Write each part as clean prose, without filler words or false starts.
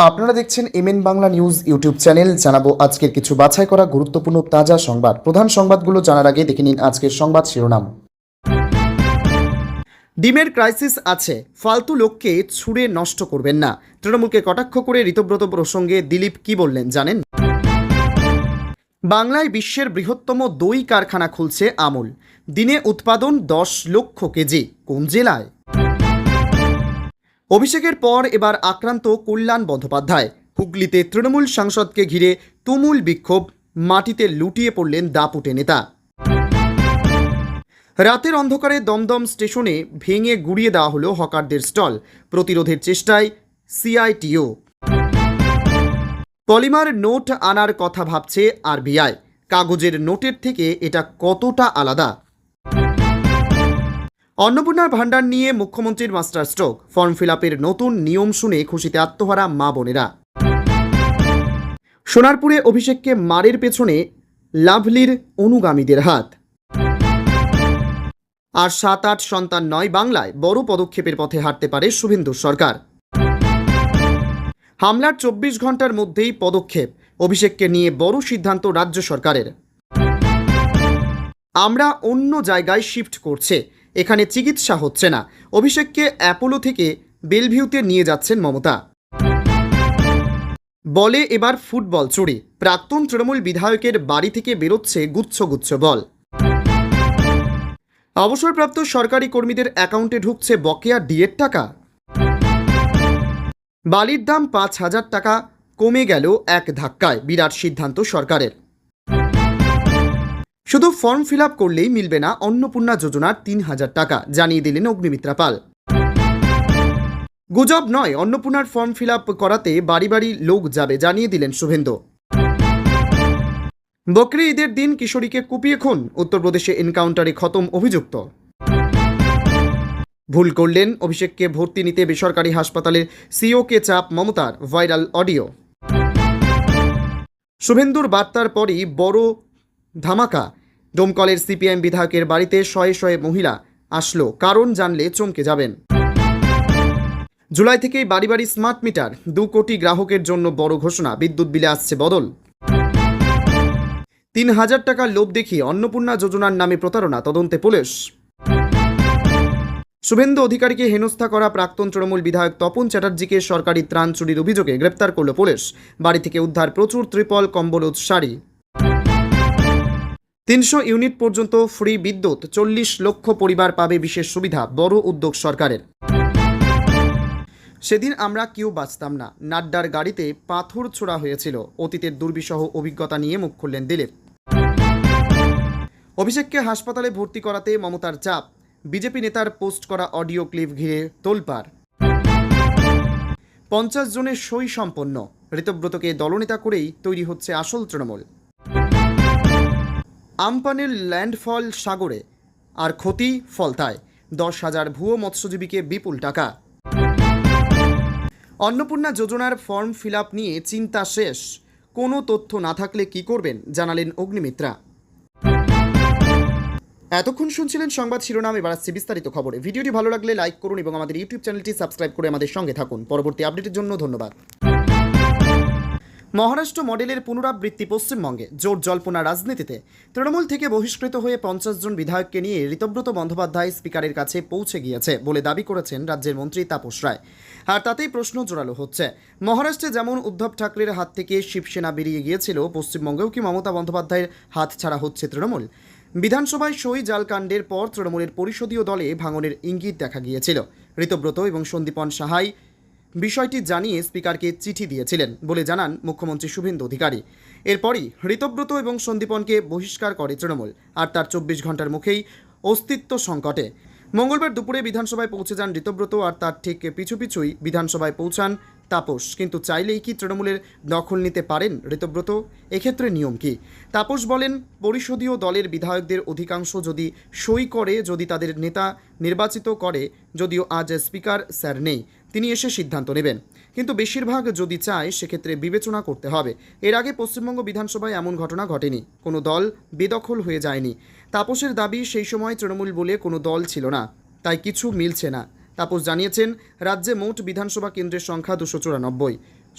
আপনারা দেখছেন MN Bangla news YouTube channel. জানাবো আজকের কিছু বাছাই করা গুরুত্বপূর্ণ তাজা সংবাদ। প্রধান সংবাদগুলো জানার আগে দেখে নিন আজকের সংবাদ শিরোনাম। ডিমের ক্রাইসিস আছে, ফালতু লোককে ছুঁড়ে নষ্ট করবেন না। তৃণমূলকে কটাক্ষ করে ঋতব্রত প্রসঙ্গে দিলীপ কি বললেন জানেন? বাংলায় বিশ্বের বৃহত্তম দই কারখানা খুলছে আমুল। দিনে উৎপাদন 10 লক্ষ কেজি। কোন জেলায়? অভিষেকের পর এবার আক্রান্ত কল্যাণ বন্দ্যোপাধ্যায়। হুগলিতে তৃণমূল সাংসদকে ঘিরে তুমুল বিক্ষোভ, মাটিতে লুটিয়ে পড়লেন দাপুটে নেতা। রাতের অন্ধকারে দমদম স্টেশনে ভেঙে গুড়িয়ে দেওয়া হলো হকারদের স্টল। প্রতিরোধের চেষ্টায় সিআইটিও। পলিমার নোট আনার কথা ভাবছে আরবিআই। কাগজের নোটের থেকে এটা কতটা আলাদা? অন্নপূর্ণার ভাণ্ডার নিয়ে মুখ্যমন্ত্রীর মাস্টার স্ট্রোক। ফর্ম ফিল আপের নতুন নিয়ম শুনে খুশিতে আত্মহারা মা বোনেরা। সোনারপুরে অভিষেককে মারের পেছনে লাভলির অনুগামীদের হাত। আর 7-8 সন্তান নয় বাংলায়, বড় পদক্ষেপের পথে হাঁটতে পারে শুভেন্দু সরকার। হামলার 24 ঘন্টার মধ্যেই পদক্ষেপ, অভিষেককে নিয়ে বড় সিদ্ধান্ত রাজ্য সরকারের। আমরা অন্য জায়গায় শিফট করছে, এখানে চিকিৎসা হচ্ছে না। অভিষেককে অ্যাপোলো থেকে বেলভিউতে নিয়ে যাচ্ছেন মমতা। বলে এবার ফুটবল চুরি, প্রাক্তন তৃণমূল বিধায়কের বাড়ি থেকে বেরোচ্ছে গুচ্ছ গুচ্ছ বল। অবসরপ্রাপ্ত সরকারি কর্মীদের অ্যাকাউন্টে ঢুকছে বকেয়া ডিএর টাকা। বালির দাম 5,000 টাকা কমে গেল এক ধাক্কায়, বিরাট সিদ্ধান্ত সরকারের। শুধু ফর্ম ফিল আপ করলেই মিলবে না অন্নপূর্ণা যোজনার 3,000 টাকা, জানিয়ে দিলেন অগ্নিমিত্রা পাল। গুজব নয়, অন্নপূর্ণার ফর্ম ফিল আপ করাতে বাড়ি বাড়ি লোক যাবে, জানিয়ে দিলেন শুভেন্দু। বকরি ঈদের দিন কিশোরীকে কুপিয়ে খুন, উত্তরপ্রদেশে এনকাউন্টারে খতম অভিযুক্ত। ভুল করলেন, অভিষেককে ভর্তি নিতে বেসরকারি হাসপাতালের সিওকে চাপ মমতার, ভাইরাল অডিও। শুভেন্দুর বার্তার পরই বড় ধামাকা, ডোমকলের সিপিএম বিধায়কের বাড়িতে শয়ে শয়ে মহিলা আসলো, কারণ জানলে চমকে যাবেন। জুলাই থেকেই বাড়ি বাড়ি স্মার্ট মিটার, 2 কোটি গ্রাহকের জন্য বড় ঘোষণা, বিদ্যুৎ বিলে আসছে বদল। 3,000 টাকার লোভ দেখিয়ে অন্নপূর্ণা যোজনার নামে প্রতারণা, তদন্তে পুলিশ। শুভেন্দু অধিকারীকে হেনস্থা করা প্রাক্তন তৃণমূল বিধায়ক তপন চ্যাটার্জিকে সরকারি ত্রাণ চুরির অভিযোগে গ্রেপ্তার করল পুলিশ। বাড়ি থেকে উদ্ধার প্রচুর ত্রিপল, কম্বল ও শাড়ি। 300 ইউনিট পর্যন্ত ফ্রি বিদ্যুৎ, 40 লক্ষ পরিবার পাবে বিশেষ সুবিধা, বড় উদ্যোগ সরকারের। সেদিন আমরা কেউ বাঁচতাম না, নাড্ডার গাড়িতে পাথর ছোড়া হয়েছিল। অতীতের দুর্বিষহ অভিজ্ঞতা নিয়ে মুখ খুললেন দিলীপ। অভিষেককে হাসপাতালে ভর্তি করাতে মমতার চাপ, বিজেপি নেতার পোস্ট করা অডিও ক্লিপ ঘিরে তোলপাড়। 50 জনের সই সম্পন্ন, ঋতব্রতকে দলনেতা করেই তৈরি হচ্ছে আসল তৃণমূল। আমপানের ল্যান্ডফল সাগরে, আর ক্ষতি ফলতায়, 10,000 ভুয়ো মৎস্যজীবীকে বিপুল টাকা। অন্নপূর্ণা যোজনার ফর্ম ফিল আপ নিয়ে চিন্তা শেষ, কোনো তথ্য না থাকলে কি করবেন, জানালেন অগ্নিমিত্রা। এতক্ষণ শুনছিলেন সংবাদ শিরোনাম, এবার আসছে বিস্তারিত খবরে। ভিডিওটি ভালো লাগলে লাইক করুন এবং আমাদের ইউটিউব চ্যানেলটি সাবস্ক্রাইব করে আমাদের সঙ্গে থাকুন। পরবর্তী আপডেটের জন্য ধন্যবাদ। মহারাষ্ট্র মডেলের পুনরাবৃত্তি পশ্চিমবঙ্গে, জোর জল্পনা রাজনীতিতে। তৃণমূল থেকে বহিষ্কৃত হয়ে 50 জন বিধায়ককে নিয়ে ঋতব্রত বন্দ্যোপাধ্যায় স্পিকারের কাছে পৌঁছে গিয়েছে বলে দাবি করেছেন রাজ্যের মন্ত্রী তাপস রায়। আর তাতেই প্রশ্ন জোরালো হচ্ছে, মহারাষ্ট্রে যেমন উদ্ধব ঠাকরের হাত থেকে শিবসেনা বেরিয়ে গিয়েছিল, পশ্চিমবঙ্গেও কি মমতা বন্দ্যোপাধ্যায়ের হাত ছাড়া হচ্ছে তৃণমূল? বিধানসভায় সই জালকাণ্ডের পর তৃণমূলের পরিষদীয় দলে ভাঙনের ইঙ্গিত দেখা গিয়েছিল। ঋতব্রত এবং সন্দীপন সাহাই বিষয়টি জানিয়ে স্পিকারকে চিঠি দিয়েছিলেন বলে জানান মুখ্যমন্ত্রী শুভেন্দু অধিকারী। এরপরই ঋতব্রত এবং সন্দীপনকে বহিষ্কার করে তৃণমূল, আর তার 24 ঘন্টার মুখেই অস্তিত্ব সংকটে। মঙ্গলবার দুপুরে বিধানসভায় পৌঁছে যান ঋতব্রত, আর তার ঠিক পিছু পিছুই বিধানসভায় পৌঁছান তাপস। কিন্তু চাইলেই কি তৃণমূলের দখল নিতে পারেন ঋতব্রত? এক্ষেত্রে নিয়ম কি? তাপস বলেন, পরিষদীয় দলের বিধায়কদের অধিকাংশ যদি সই করে, যদি তাদের নেতা নির্বাচিত করে, যদিও আজ স্পিকার স্যার নেই, তিনি এসে সিদ্ধান্ত নেবেন, কিন্তু বেশিরভাগ যদি চায় সেক্ষেত্রে বিবেচনা করতে হবে। এর আগে পশ্চিমবঙ্গ বিধানসভায় এমন ঘটনা ঘটেনি, কোনো দল বেদখল হয়ে যায়নি। তাপসের দাবি, সেই সময় তৃণমূল বলে কোনো দল ছিল না, তাই কিছু মিলছে না। তাপস জানিয়েছেন, রাজ্যে মোট বিধানসভা কেন্দ্রের সংখ্যা 294।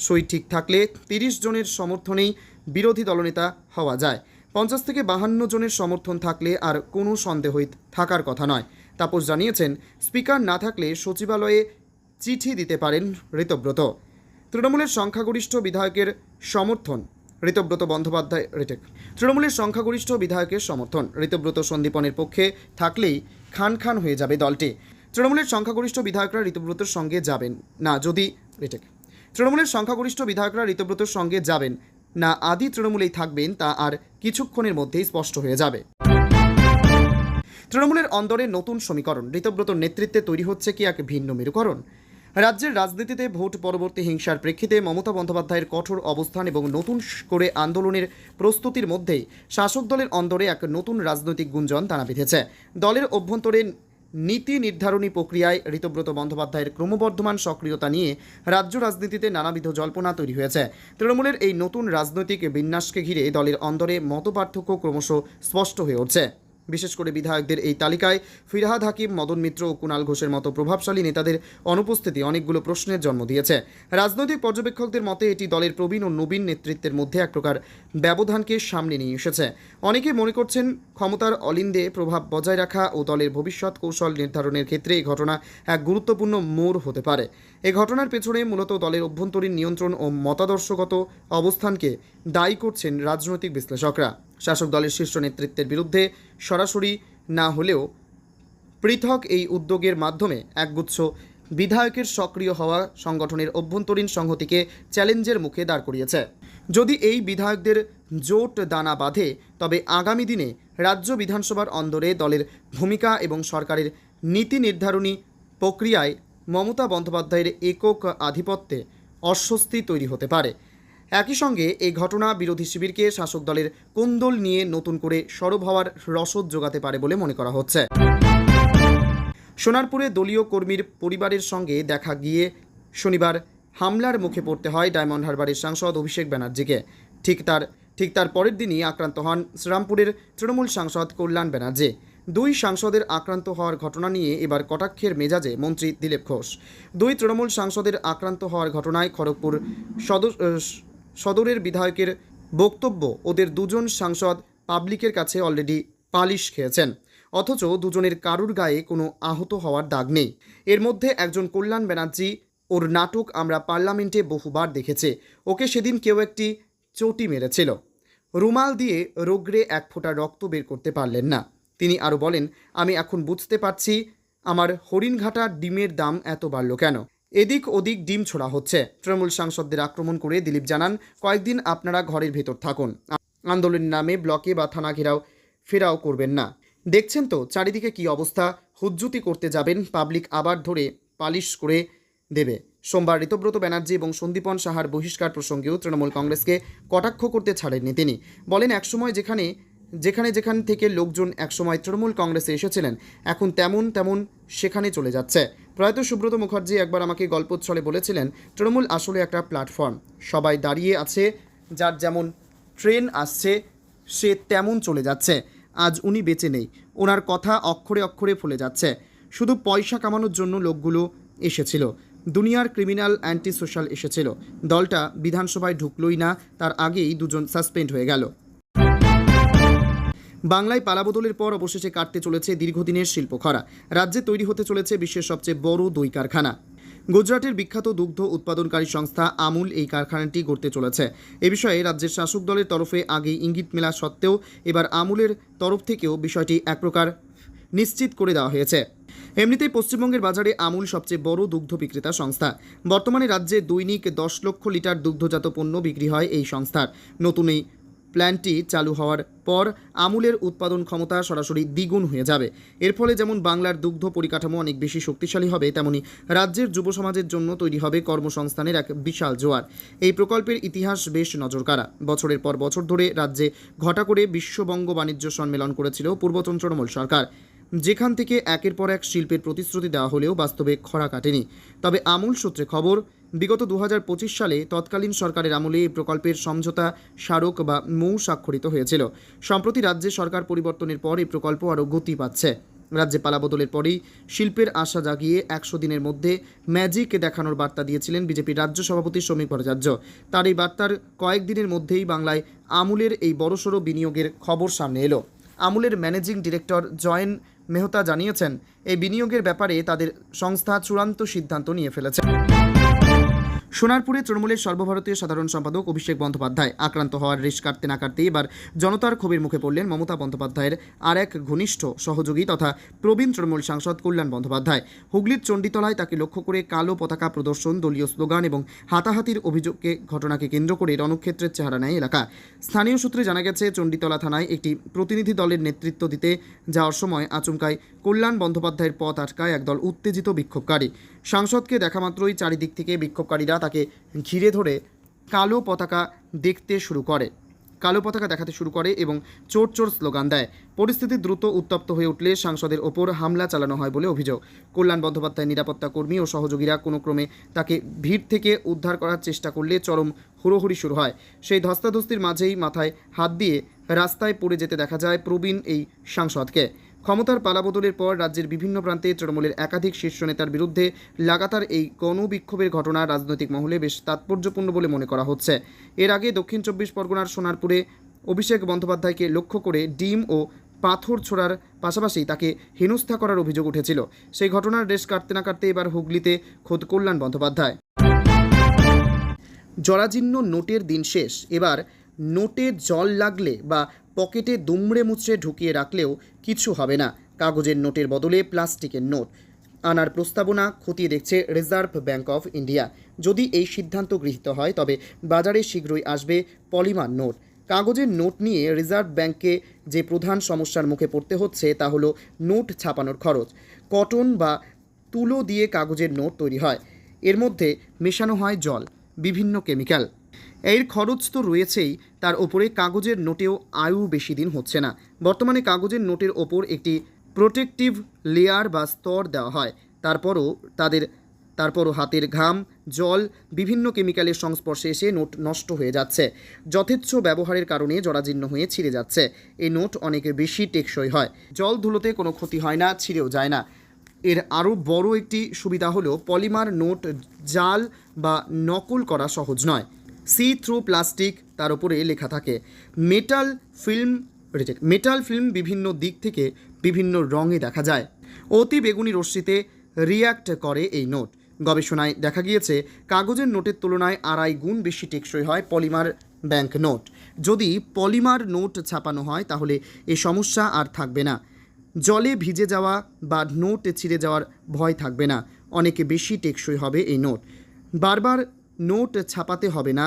সই ঠিক থাকলে 30 জনের সমর্থনেই বিরোধী দলনেতা হওয়া যায়। 50 থেকে 52 জনের সমর্থন থাকলে আর কোনো সন্দেহই থাকার কথা নয়। তাপস জানিয়েছেন, স্পিকার না থাকলে সচিবালয়ে চিঠি দিতে পারেন ঋতব্রত। তৃণমূলের সংখ্যাগরিষ্ঠ বিধায়কের সমর্থন ঋতব্রত বন্দ্যোপাধ্যায় তৃণমূলের সংখ্যাগরিষ্ঠ বিধায়কের সমর্থন ঋতব্রত সন্দীপনের পক্ষে থাকলেই খান খান হয়ে যাবে দলটি। তৃণমূলের সংখ্যাগরিষ্ঠ বিধায়করা ঋতব্রতর সঙ্গে যাবেন না যদি তৃণমূলের সংখ্যাগরিষ্ঠ বিধায়করা ঋতব্রতর সঙ্গে যাবেন না আদি তৃণমূলেই থাকবেন তা আর কিছুক্ষণের মধ্যেই স্পষ্ট হয়ে যাবে। তৃণমূলের অন্দরে নতুন সমীকরণ, ঋতব্রতর নেতৃত্বে তৈরি হচ্ছে কি এক ভিন্ন মেরুকরণ। রাজ্যের রাজনীতিতে ভোট পরবর্তী হিংসার প্রেক্ষিতে মমতা বন্দ্যোপাধ্যায়ের কঠোর অবস্থান এবং নতুন করে আন্দোলনের প্রস্তুতির মধ্যেই শাসক দলের অন্দরে এক নতুন রাজনৈতিক গুঞ্জন দানা বেঁধেছে। দলের অভ্যন্তরে নীতি নির্ধারণী প্রক্রিয়ায় ঋতব্রত বন্দ্যোপাধ্যায়ের ক্রমবর্ধমান সক্রিয়তা নিয়ে রাজ্য রাজনীতিতে নানাবিধ জল্পনা তৈরি হয়েছে। তৃণমূলের এই নতুন রাজনৈতিক বিন্যাসকে ঘিরে দলের অন্দরে মতপার্থক্য ক্রমশ স্পষ্ট হয়ে উঠছে। বিশেষ করে বিধায়কদের এই তালিকায় ফিরহাদ হাকিম, মদন মিত্র ও কুণাল ঘোষের মতো প্রভাবশালী নেতাদের অনুপস্থিতি অনেকগুলো প্রশ্নের জন্ম দিয়েছে। রাজনৈতিক পর্যবেক্ষকদের মতে এটি দলের প্রবীণ ও নবীন নেতৃত্বের মধ্যে এক প্রকার ব্যবধানকে সামনে নিয়ে এসেছে। অনেকে মনে করছেন ক্ষমতার অলিন্দে প্রভাব বজায় রাখা ও দলের ভবিষ্যৎ কৌশল নির্ধারণের ক্ষেত্রে এই ঘটনা এক গুরুত্বপূর্ণ মোড় হতে পারে। এই ঘটনার পেছনে মূলত দলের অভ্যন্তরীণ নিয়ন্ত্রণ ও মতাদর্শগত অবস্থানকে দায়ী করছেন রাজনৈতিক বিশ্লেষকরা। শাসক দলের শীর্ষ নেতৃত্বের বিরুদ্ধে সরাসরি না হলেও পৃথক এই উদ্যোগের মাধ্যমে একগুচ্ছ বিধায়কের সক্রিয় হওয়া সংগঠনের অভ্যন্তরীণ সংহতিকে চ্যালেঞ্জের মুখে দাঁড় করিয়েছে। যদি এই বিধায়কদের জোট দানা বাঁধে তবে আগামী দিনে রাজ্য বিধানসভার অন্দরে দলের ভূমিকা এবং সরকারের নীতি নির্ধারণী প্রক্রিয়ায় মমতা বন্দ্যোপাধ্যায়ের একক আধিপত্যে অস্বস্তি তৈরি হতে পারে। একই সঙ্গে এই ঘটনা বিরোধী শিবিরকে শাসক দলের কোন্দল নিয়ে নতুন করে সরব হওয়ার রসদ যোগাতে পারে বলে মনে করা হচ্ছে। সোনারপুরে দলীয় কর্মীর পরিবারের সঙ্গে দেখা গিয়ে শনিবার হামলার মুখে পড়তে হয় ডায়মন্ড হারবারের সাংসদ অভিষেক ব্যানার্জিকে। ঠিক তার পরের দিনই আক্রান্ত হন শ্রীরামপুরের তৃণমূল সাংসদ কল্যাণ ব্যানার্জি। দুই সাংসদের আক্রান্ত হওয়ার ঘটনা নিয়ে এবার কটাক্ষের মেজাজে মন্ত্রী দিলীপ ঘোষ। দুই তৃণমূল সাংসদের আক্রান্ত হওয়ার ঘটনায় খড়গপুর সদরের বিধায়কের বক্তব্য, ওদের দুজন সাংসদ পাবলিকের কাছে অলরেডি পালিশ খেয়েছেন, অথচ দুজনের কারুর গায়ে কোনো আহত হওয়ার দাগ নেই। এর মধ্যে একজন কল্যাণ ব্যানার্জি, ওর নাটক আমরা পার্লামেন্টে বহুবার দেখেছি। ওকে সেদিন কেউ একটি চটি মেরেছিল, রুমাল দিয়ে রোগড়ে এক ফোঁটা রক্ত বের করতে পারলেন না। তিনি আরও বলেন, আমি এখন বুঝতে পারছি আমার হরিণঘাটা ডিমের দাম এত বাড়ল কেন। এদিক ওদিক ডিম ছোড়া হচ্ছে। তৃণমূল সাংসদদের আক্রমণ করে দিলীপ জানান, কয়েকদিন আপনারা ঘরের ভেতর থাকুন, আন্দোলনের নামে ব্লকে বা থানা ফেরাও করবেন না। দেখছেন তো চারিদিকে কি অবস্থা, হুজ্জুতি করতে যাবেন, পাবলিক আবার ধরে পালিশ করে দেবে। সোমবার ঋতব্রত ব্যানার্জি এবং সন্দীপন সাহার বহিষ্কার প্রসঙ্গেও তৃণমূল কংগ্রেসকে কটাক্ষ করতে ছাড়েননি তিনি। বলেন, একসময় যেখান থেকে লোকজন একসময় তৃণমূল কংগ্রেসে এসেছিলেন এখন তেমন সেখানে চলে যাচ্ছে। প্রয়াত সুব্রত মুখার্জি একবার আমাকে গল্পচ্ছলে বলেছিলেন, তৃণমূল আসলে একটা প্ল্যাটফর্ম, সবাই দাঁড়িয়ে আছে, যার যেমন ট্রেন আসছে সে তেমন চলে যাচ্ছে। আজ উনি বেঁচে নেই, ওনার কথা অক্ষরে অক্ষরে ফলে যাচ্ছে। শুধু পয়সা কামানোর জন্য লোকগুলো এসেছিল, দুনিয়ার ক্রিমিনাল অ্যান্টি সোশ্যাল এসেছিল, দলটা বিধানসভায় ঢুকলই না, তার আগেই দুজন সাসপেন্ড হয়ে গেল। বাংলায় পালাবদলের পর অবশেষে কাটতে চলেছে দীর্ঘদিনের শিল্পখরা। রাজ্যে তৈরি হতে চলেছে বিশ্বের সবচেয়ে বড় দই কারখানা। গুজরাটের বিখ্যাত দুগ্ধ উৎপাদনকারী সংস্থা আমুল এই কারখানাটি গড়তে চলেছে। এ বিষয়ে রাজ্যের শাসক দলের তরফে আগেই ইঙ্গিত মেলা সত্ত্বেও এবার আমুলের তরফ থেকেও বিষয়টি এক প্রকার নিশ্চিত করে দেওয়া হয়েছে। এমনিতেই পশ্চিমবঙ্গের বাজারে আমুল সবচেয়ে বড় দুগ্ধ বিক্রেতা সংস্থা। বর্তমানে রাজ্যে দৈনিক 10 লক্ষ লিটার দুগ্ধজাত পণ্য বিক্রি হয় এই সংস্থার। নতুন এই প্ল্যান্টটি চালু হওয়ার পর আমুলের উৎপাদন ক্ষমতা সরাসরি দ্বিগুণ হয়ে যাবে। এর ফলে যেমন বাংলার দুগ্ধ পরিকাঠামো অনেক বেশি শক্তিশালী হবে, তেমনি রাজ্যের যুব সমাজের জন্য তৈরি হবে কর্মসংস্থানের এক বিশাল জোয়ার। এই প্রকল্পের ইতিহাস বেশ নজরকাড়া। বছরের পর বছর ধরে রাজ্যে ঘটা করে বিশ্ববঙ্গ বাণিজ্য সম্মেলন করেছিল পূর্বতন তৃণমূল সরকার, যেখান থেকে একের পর এক শিল্পের প্রতিশ্রুতি দেওয়া হলেও বাস্তবে খরা কাটেনি। তবে আমুল সূত্রে খবর, বিগত 2025 সালে তৎকালীন সরকারের আমলে এই প্রকল্পের সমঝোতা স্মারক বা মৌ স্বাক্ষরিত হয়েছিল। সম্প্রতি রাজ্যে সরকার পরিবর্তনের পর এই প্রকল্প আরও গতি পাচ্ছে। রাজ্যে পালাবদলের পরেই শিল্পের আশা জাগিয়ে 100 দিনের মধ্যে ম্যাজিক দেখানোর বার্তা দিয়েছিলেন বিজেপির রাজ্য সভাপতি শ্রমিক ভট্টাচার্য। তার এই বার্তার কয়েকদিনের মধ্যেই বাংলায় আমুলের এই বড়সড় বিনিয়োগের খবর সামনে এলো। আমুলের ম্যানেজিং ডিরেক্টর জয়েন মেহতা জানিয়েছেন, এই বিনিয়োগের ব্যাপারে তাদের সংস্থা চূড়ান্ত সিদ্ধান্ত নিয়ে ফেলেছে। সোনারপুরে তৃণমূলের সর্বভারতীয় সাধারণ সম্পাদক অভিষেক বন্দ্যোপাধ্যায় আক্রান্ত হওয়ার রেশ কাটতে না কাটতে এবার জনতার ক্ষোভের মুখে পড়লেন মমতা বন্দ্যোপাধ্যায়ের আর এক ঘনিষ্ঠ সহযোগী তথা প্রবীণ তৃণমূল সাংসদ কল্যাণ বন্দ্যোপাধ্যায়। হুগলির চণ্ডীতলায় তাকে লক্ষ্য করে কালো পতাকা প্রদর্শন, দলীয় স্লোগান এবং হাতাহাতির ঘটনাকে কেন্দ্র করে রণক্ষেত্রের চেহারা নেয় এলাকা। স্থানীয় সূত্রে জানা গেছে, চণ্ডীতলা থানায় একটি প্রতিনিধি দলের নেতৃত্ব দিতে যাওয়ার সময় আচমকায় কল্যাণ বন্দ্যোপাধ্যায়ের পথ আটকায় একদল উত্তেজিত বিক্ষোভকারী। সাংসদকে দেখা মাত্রই চারিদিক থেকে বিক্ষোভকারীরা তাকে ঘিরে ধরে কালো পতাকা দেখাতে শুরু করে এবং চোর চোর স্লোগান দেয়। পরিস্থিতি দ্রুত উত্তপ্ত হয়ে উঠলে সাংসদের ওপর হামলা চালানো হয় বলে অভিযোগ। কল্যাণ বন্দ্যোপাধ্যায়ের নিরাপত্তা কর্মী ও সহযোগীরা কোনো ক্রমে তাকে ভিড় থেকে উদ্ধার করার চেষ্টা করলে চরম হুড়োহুড়ি শুরু হয়। সেই ধস্তাধস্তির মাঝেই মাথায় হাত দিয়ে রাস্তায় পড়ে যেতে দেখা যায় প্রবীণ এই সাংসদকে। ক্ষমতার পালাবদলের পর রাজ্যের বিভিন্ন প্রান্তে তৃণমূলের একাধিক শীর্ষ নেতার বিরুদ্ধে লাগাতার এই গণবিক্ষোভের ঘটনা রাজনৈতিক মহলে বেশ তাৎপর্যপূর্ণ বলে মনে করা হচ্ছে। এর আগে দক্ষিণ 24 পরগনার সোনারপুরে অভিষেক বন্দ্যোপাধ্যায়কে লক্ষ্য করে ডিম ও পাথর ছোড়ার পাশাপাশি তাকে হেনস্থা করার অভিযোগ উঠেছিল। সেই ঘটনার রেশ কাটতে না কাটতে এবার হুগলিতে খোদ কল্যাণ বন্দ্যোপাধ্যায়। জরাজীর্ণ নোটের দিন শেষ। এবার নোটে জল লাগলে বা পকেটে দুমড়ে মুচড়ে ঢুকিয়ে রাখলেও কিছু হবে না। কাগজের নোটের বদলে প্লাস্টিকের নোট আনার প্রস্তাবনা খতিয়ে দেখছে রিজার্ভ ব্যাঙ্ক অফ ইন্ডিয়া। যদি এই সিদ্ধান্ত গৃহীত হয় তবে বাজারে শীঘ্রই আসবে পলিমার নোট। কাগজের নোট নিয়ে রিজার্ভ ব্যাঙ্ককে যে প্রধান সমস্যার মুখে পড়তে হচ্ছে তা হলো নোট ছাপানোর খরচ। কটন বা তুলো দিয়ে কাগজের নোট তৈরি হয়, এর মধ্যে মেশানো হয় জল, বিভিন্ন কেমিক্যাল। এর খরচ তো রয়েছেই, তার ওপরে কাগজের নোটেও আয়ু বেশি দিন হচ্ছে না। বর্তমানে কাগজের নোটের ওপর একটি প্রোটেক্টিভ লেয়ার বা স্তর দেওয়া হয়, তারপরও হাতের ঘাম, জল, বিভিন্ন কেমিক্যালের সংস্পর্শে এসে নোট নষ্ট হয়ে যাচ্ছে। যথেচ্ছ ব্যবহারের কারণে জরাজীর্ণ হয়ে ছিঁড়ে যাচ্ছে। এই নোট অনেক বেশি টেকসই হয়, জল ধুলোতে কোনো ক্ষতি হয় না, ছিঁড়েও যায় না। এর আরও বড় একটি সুবিধা হলো পলিমার নোট জাল বা নকল করা সহজ নয়। সি থ্রু প্লাস্টিক, তার উপরে লেখা থাকে মেটাল ফিল্ম বিভিন্ন দিক থেকে বিভিন্ন রঙে দেখা যায়। অতি বেগুনি রশ্মিতে রিয়্যাক্ট করে এই নোট। গবেষণায় দেখা গিয়েছে কাগজের নোটের তুলনায় 2.5 গুণ বেশি টেকসই হয় পলিমার ব্যাংক নোট। যদি পলিমার নোট ছাপানো হয় তাহলে এই সমস্যা আর থাকবে না। জলে ভিজে যাওয়া বা নোট ছিঁড়ে যাওয়ার ভয় থাকবে না। অনেক বেশি টেকসই হবে এই নোট। বারবার নোট ছাপাতে হবে না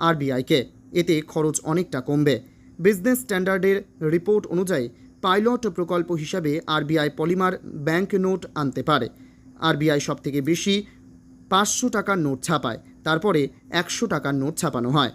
আরবিআইকে, এতে খরচ অনেকটা কমবে। বিজনেস স্ট্যান্ডার্ডের রিপোর্ট অনুযায়ী পাইলট প্রকল্প হিসাবে আরবিআই পলিমার ব্যাংক নোট আনতে পারে। আরবিআই সবথেকে বেশি 500 টাকার নোট ছাপায়, তারপরে 100 টাকার নোট ছাপানো হয়।